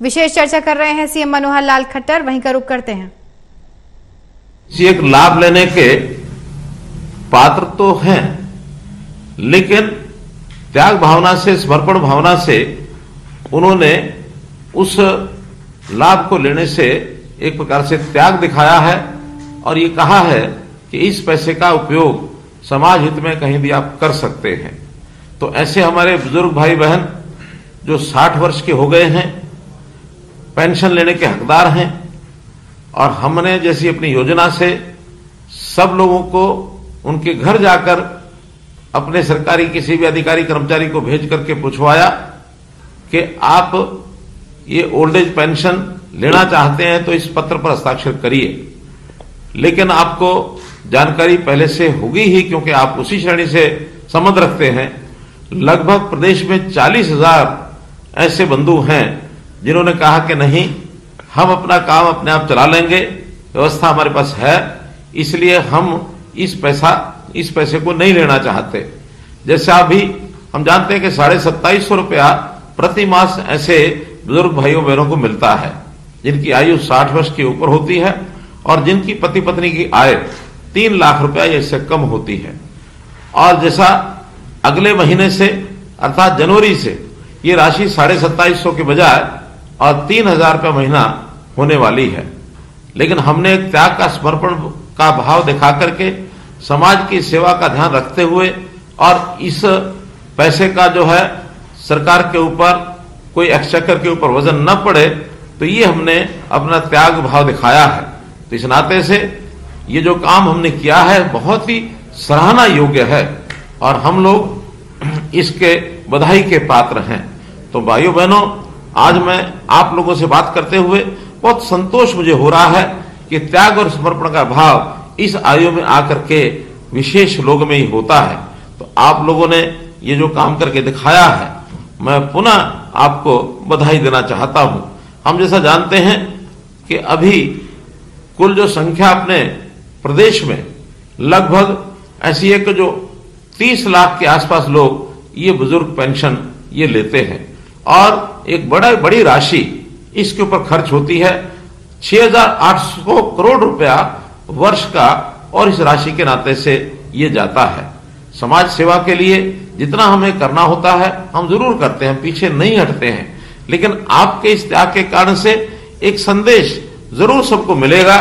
विशेष चर्चा कर रहे हैं सीएम मनोहर लाल खट्टर, वहीं का रुख करते हैं। एक लाभ लेने के पात्र तो हैं, लेकिन त्याग भावना से, समर्पण भावना से उन्होंने उस लाभ को लेने से एक प्रकार से त्याग दिखाया है और ये कहा है कि इस पैसे का उपयोग समाज हित में कहीं भी आप कर सकते हैं। तो ऐसे हमारे बुजुर्ग भाई बहन जो 60 वर्ष के हो गए हैं, पेंशन लेने के हकदार हैं, और हमने जैसी अपनी योजना से सब लोगों को उनके घर जाकर अपने सरकारी किसी भी अधिकारी कर्मचारी को भेज करके पूछवाया कि आप ये ओल्ड एज पेंशन लेना चाहते हैं तो इस पत्र पर हस्ताक्षर करिए। लेकिन आपको जानकारी पहले से होगी ही, क्योंकि आप उसी श्रेणी से संबंध रखते हैं। लगभग प्रदेश में 40,000 ऐसे बंधु हैं जिन्होंने कहा कि नहीं, हम अपना काम अपने आप चला लेंगे, व्यवस्था हमारे पास है, इसलिए हम इस पैसे को नहीं लेना चाहते। जैसे अभी हम जानते हैं कि 2750 रुपया प्रति मास ऐसे बुजुर्ग भाइयों बहनों को मिलता है जिनकी आयु 60 वर्ष के ऊपर होती है और जिनकी पति पत्नी की आय 3 लाख रुपया या इससे कम होती है। और जैसा अगले महीने से अर्थात जनवरी से ये राशि 2750 के बजाय और 3,000 रुपया महीना होने वाली है। लेकिन हमने एक त्याग का, समर्पण का भाव दिखा करके समाज की सेवा का ध्यान रखते हुए और इस पैसे का जो है सरकार के ऊपर कोई एक्सचेकर के ऊपर वजन न पड़े, तो ये हमने अपना त्याग भाव दिखाया है। तो इस नाते से ये जो काम हमने किया है बहुत ही सराहना योग्य है और हम लोग इसके बधाई के पात्र हैं। तो भाइयों बहनों, आज मैं आप लोगों से बात करते हुए बहुत संतोष मुझे हो रहा है कि त्याग और समर्पण का भाव इस आयु में आकर के विशेष लोग में ही होता है। तो आप लोगों ने ये जो काम करके दिखाया है, मैं पुनः आपको बधाई देना चाहता हूं। हम जैसा जानते हैं कि अभी कुल जो संख्या अपने प्रदेश में लगभग ऐसी है कि जो 30 लाख के आसपास लोग ये बुजुर्ग पेंशन ये लेते हैं और एक बड़ी राशि इसके ऊपर खर्च होती है, 6,800 करोड़ रुपया वर्ष का, और इस राशि के नाते से ये जाता है। समाज सेवा के लिए जितना हमें करना होता है हम जरूर करते हैं, पीछे नहीं हटते हैं। लेकिन आपके इस त्याग के कारण से एक संदेश जरूर सबको मिलेगा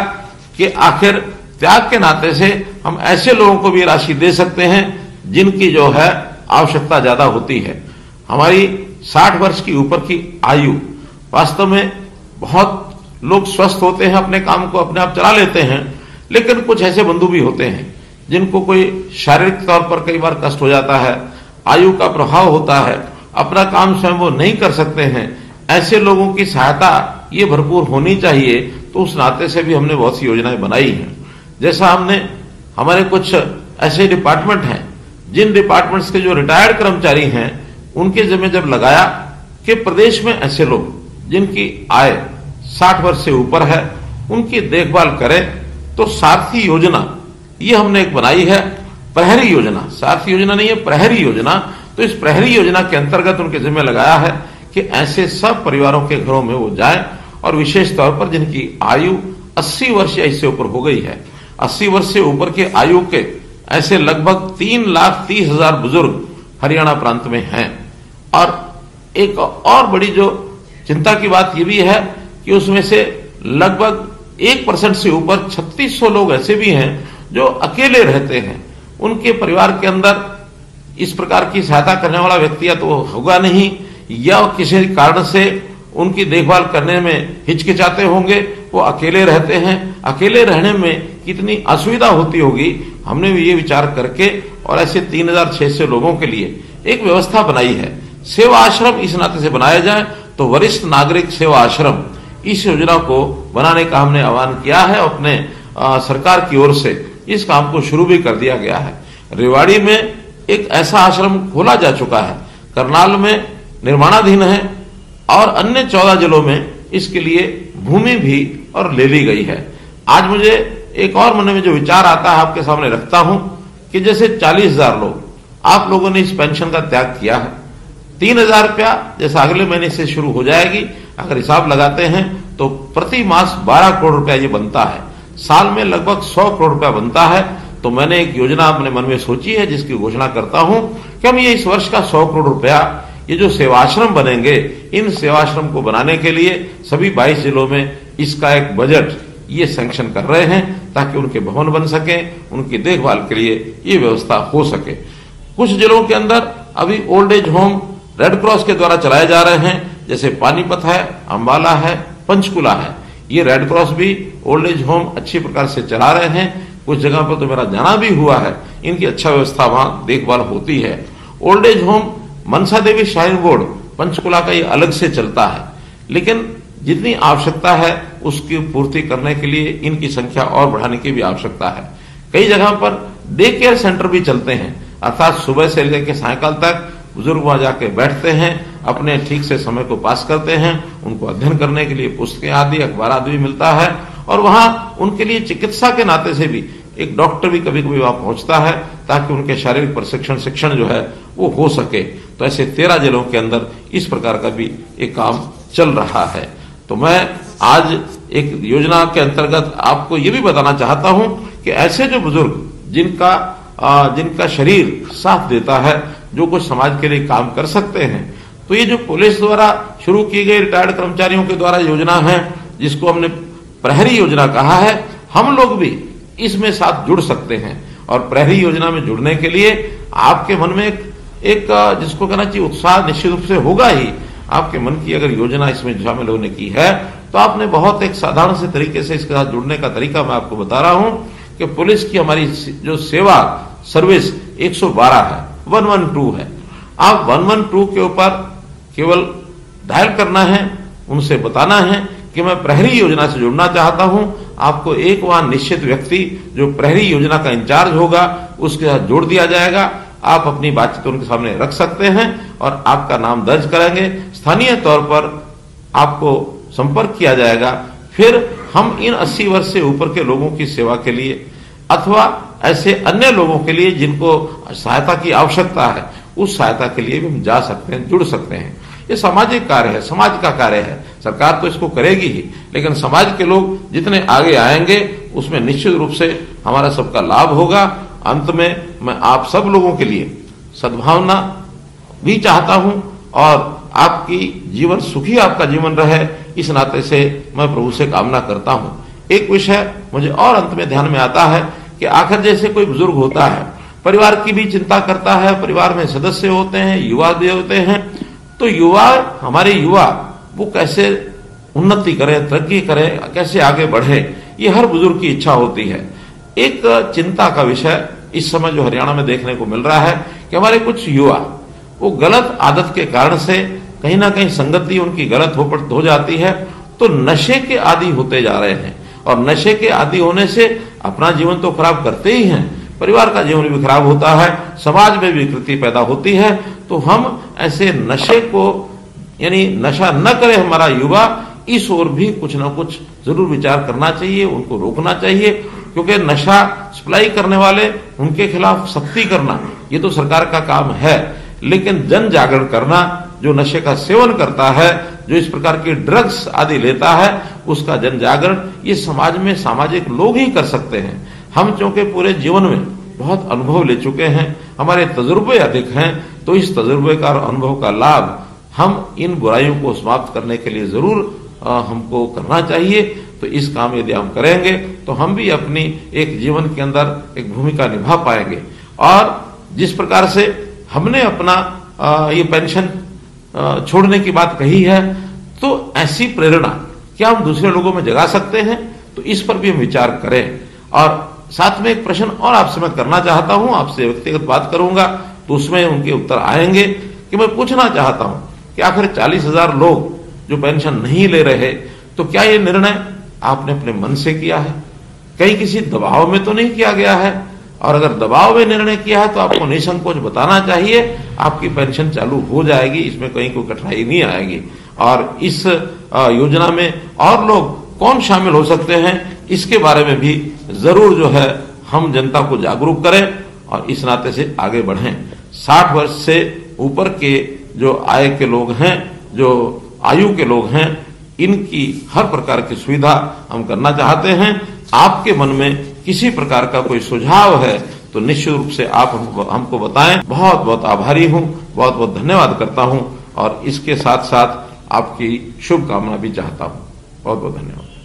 कि आखिर त्याग के नाते से हम ऐसे लोगों को भी राशि दे सकते हैं जिनकी जो है आवश्यकता ज्यादा होती है। हमारी 60 वर्ष की ऊपर की आयु, वास्तव में बहुत लोग स्वस्थ होते हैं, अपने काम को अपने आप चला लेते हैं, लेकिन कुछ ऐसे बंधु भी होते हैं जिनको कोई शारीरिक तौर पर कई बार कष्ट हो जाता है, आयु का प्रभाव होता है, अपना काम स्वयं वो नहीं कर सकते हैं। ऐसे लोगों की सहायता ये भरपूर होनी चाहिए। तो उस नाते से भी हमने बहुत सी योजनाएं बनाई हैं। जैसा हमारे कुछ ऐसे डिपार्टमेंट हैं जिन डिपार्टमेंट्स के जो रिटायर्ड कर्मचारी हैं उनके जिम्मे जब लगाया कि प्रदेश में ऐसे लोग जिनकी आय 60 वर्ष से ऊपर है उनकी देखभाल करें, तो सारथी योजना ये हमने एक बनाई है। प्रहरी योजना, सारथी योजना नहीं है, प्रहरी योजना। तो इस प्रहरी योजना के अंतर्गत उनके जिम्मे लगाया है कि ऐसे सब परिवारों के घरों में वो जाएं और विशेष तौर पर जिनकी आयु 80 वर्ष या इससे ऊपर हो गई है, 80 वर्ष से ऊपर के आयु के ऐसे लगभग 3,30,000 बुजुर्ग हरियाणा प्रांत में हैं। और एक और बड़ी जो चिंता की बात ये भी है कि उसमें से लगभग 1% से ऊपर 3600 लोग ऐसे भी हैं जो अकेले रहते हैं। उनके परिवार के अंदर इस प्रकार की सहायता करने वाला व्यक्ति या तो होगा नहीं, या किसी कारण से उनकी देखभाल करने में हिचकिचाते होंगे, वो अकेले रहते हैं। अकेले रहने में कितनी असुविधा होती होगी, हमने भी ये विचार करके और ऐसे 3,600 लोगों के लिए एक व्यवस्था बनाई है। सेवा आश्रम इस नाते से बनाया जाए तो वरिष्ठ नागरिक सेवा आश्रम, इस योजना को बनाने का हमने आह्वान किया है। अपने सरकार की ओर से इस काम को शुरू भी कर दिया गया है। रेवाड़ी में एक ऐसा आश्रम खोला जा चुका है, करनाल में निर्माणाधीन है और अन्य 14 जिलों में इसके लिए भूमि भी और ले ली गई है। आज मुझे एक और मन में जो विचार आता है आपके सामने रखता हूं कि जैसे 40,000 लोग आप लोगों ने इस पेंशन का त्याग किया है, 3,000 रुपया जैसा अगले महीने से शुरू हो जाएगी, अगर हिसाब लगाते हैं तो प्रति मास 12 करोड़ रुपया ये बनता है, साल में लगभग 100 करोड़ रुपया बनता है। तो मैंने एक योजना अपने मन में सोची है जिसकी घोषणा करता हूं कि हम ये इस वर्ष का 100 करोड़ रुपया, ये जो सेवाश्रम बनेंगे, इन सेवाश्रम को बनाने के लिए सभी 22 जिलों में इसका एक बजट ये सैंक्शन कर रहे हैं ताकि उनके भवन बन सके, उनकी देखभाल के लिए ये व्यवस्था हो सके। कुछ जिलों के अंदर अभी old age home red cross के द्वारा चलाए जा रहे हैं, जैसे पानीपत है, अंबाला है, पंचकुला है। ये रेड क्रॉस भी ओल्ड एज होम अच्छी प्रकार से चला रहे हैं। कुछ जगह पर तो मेरा जाना भी हुआ है, इनकी अच्छा व्यवस्था वहां देखभाल होती है। Old age home Mansa Devi shrine board Panchkula का ये अलग से चलता है, लेकिन जितनी आवश्यकता है उसकी पूर्ति करने के लिए इनकी संख्या और बढ़ाने की भी आवश्यकता है। कई जगह पर डे केयर सेंटर भी चलते हैं, अर्थात सुबह से लेकर सायकाल तक बुजुर्ग वहां जाके बैठते हैं, अपने ठीक से समय को पास करते हैं, उनको अध्ययन करने के लिए पुस्तकें आदि, अखबार आदि भी मिलता है, और वहां उनके लिए चिकित्सा के नाते से भी एक डॉक्टर भी कभी कभी वहां पहुंचता है ताकि उनके शारीरिक प्रशिक्षण शिक्षण जो है वो हो सके। तो ऐसे 13 जिलों के अंदर इस प्रकार का भी एक काम चल रहा है। तो मैं आज एक योजना के अंतर्गत आपको ये भी बताना चाहता हूं कि ऐसे जो बुजुर्ग जिनका शरीर साथ देता है, जो कुछ समाज के लिए काम कर सकते हैं, तो ये जो पुलिस द्वारा शुरू की गई रिटायर्ड कर्मचारियों के द्वारा योजना है, जिसको हमने प्रहरी योजना कहा है, हम लोग भी इसमें साथ जुड़ सकते हैं। और प्रहरी योजना में जुड़ने के लिए आपके मन में एक जिसको कहना चाहिए उत्साह निश्चित रूप से होगा ही। आपके मन की अगर योजना इसमें शामिल होने की है तो आपने बहुत एक साधारण से तरीके से इसके साथ जुड़ने का तरीका मैं आपको बता रहा हूं कि पुलिस की हमारी जो सेवा सर्विस 112 है, 112 है। आप 112 के ऊपर केवल डायल करना है, उनसे बताना है कि मैं प्रहरी योजना से जुड़ना चाहता हूं। आपको एक वहां निश्चित व्यक्ति जो प्रहरी योजना का इंचार्ज होगा उसके साथ जोड़ दिया जाएगा। आप अपनी बातचीत उनके सामने रख सकते हैं और आपका नाम दर्ज करेंगे। स्थानीय तौर पर आपको संपर्क किया जाएगा। फिर हम इन 80 वर्ष से ऊपर के लोगों की सेवा के लिए अथवा ऐसे अन्य लोगों के लिए जिनको सहायता की आवश्यकता है, उस सहायता के लिए भी हम जा सकते हैं, जुड़ सकते हैं। ये सामाजिक कार्य है, समाज का कार्य है। सरकार तो इसको करेगी ही, लेकिन समाज के लोग जितने आगे आएंगे उसमें निश्चित रूप से हमारा सबका लाभ होगा। अंत में मैं आप सब लोगों के लिए सद्भावना भी चाहता हूं और आपकी जीवन सुखी आपका जीवन रहे, इस नाते से मैं प्रभु से कामना करता हूं। एक विषय मुझे और अंत में ध्यान में आता है कि आखिर जैसे कोई बुजुर्ग होता है, परिवार की भी चिंता करता है, परिवार में सदस्य होते हैं, युवा भी होते हैं, तो हमारे युवा वो कैसे उन्नति करें, तरक्की करें, कैसे आगे बढ़े, ये हर बुजुर्ग की इच्छा होती है। एक चिंता का विषय इस समय जो हरियाणा में देखने को मिल रहा है कि हमारे कुछ युवा वो गलत आदत के कारण से कहीं ना कहीं संगति उनकी गलत हो जाती है, तो नशे के आदी होते जा रहे हैं। और नशे के आदी होने से अपना जीवन तो खराब करते ही हैं, परिवार का जीवन भी खराब होता है, समाज में विकृति पैदा होती है। तो हम ऐसे नशे को यानी नशा न करे हमारा युवा, इस ओर भी कुछ ना कुछ जरूर विचार करना चाहिए, उनको रोकना चाहिए। क्योंकि नशा सप्लाई करने वाले उनके खिलाफ सख्ती करना ये तो सरकार का काम है, लेकिन जन जागरण करना, जो नशे का सेवन करता है, जो इस प्रकार के ड्रग्स आदि लेता है, उसका जन जागरण ये समाज में सामाजिक लोग ही कर सकते हैं। हम चूंकि पूरे जीवन में बहुत अनुभव ले चुके हैं, हमारे तजुर्बे अधिक हैं, तो इस तजुर्बे का और अनुभव का लाभ हम इन बुराइयों को समाप्त करने के लिए जरूर हमको करना चाहिए। तो इस काम यदि हम करेंगे तो हम भी अपनी एक जीवन के अंदर एक भूमिका निभा पाएंगे। और जिस प्रकार से हमने अपना ये पेंशन छोड़ने की बात कही है, तो ऐसी प्रेरणा क्या हम दूसरे लोगों में जगा सकते हैं? तो इस पर भी हम विचार करें। और साथ में एक प्रश्न और आपसे मैं करना चाहता हूं, आपसे व्यक्तिगत बात करूंगा तो उसमें उनके उत्तर आएंगे कि मैं पूछना चाहता हूं कि आखिर 40,000 लोग जो पेंशन नहीं ले रहे, तो क्या ये निर्णय आपने अपने मन से किया है? कहीं किसी दबाव में तो नहीं किया गया है? और अगर दबाव में निर्णय किया है तो आपको निसंकोच बताना चाहिए, आपकी पेंशन चालू हो जाएगी, इसमें कहीं कोई कठिनाई नहीं आएगी। और इस योजना में और लोग कौन शामिल हो सकते हैं, इसके बारे में भी जरूर जो है हम जनता को जागरूक करें और इस नाते से आगे बढ़ें। 60 वर्ष से ऊपर के जो आय के लोग हैं, जो आयु के लोग हैं, इनकी हर प्रकार की सुविधा हम करना चाहते हैं। आपके मन में किसी प्रकार का कोई सुझाव है तो निश्चित रूप से आप हमको बताएं। बहुत बहुत आभारी हूं, बहुत बहुत धन्यवाद करता हूं और इसके साथ साथ आपकी शुभकामना भी चाहता हूं। बहुत बहुत धन्यवाद।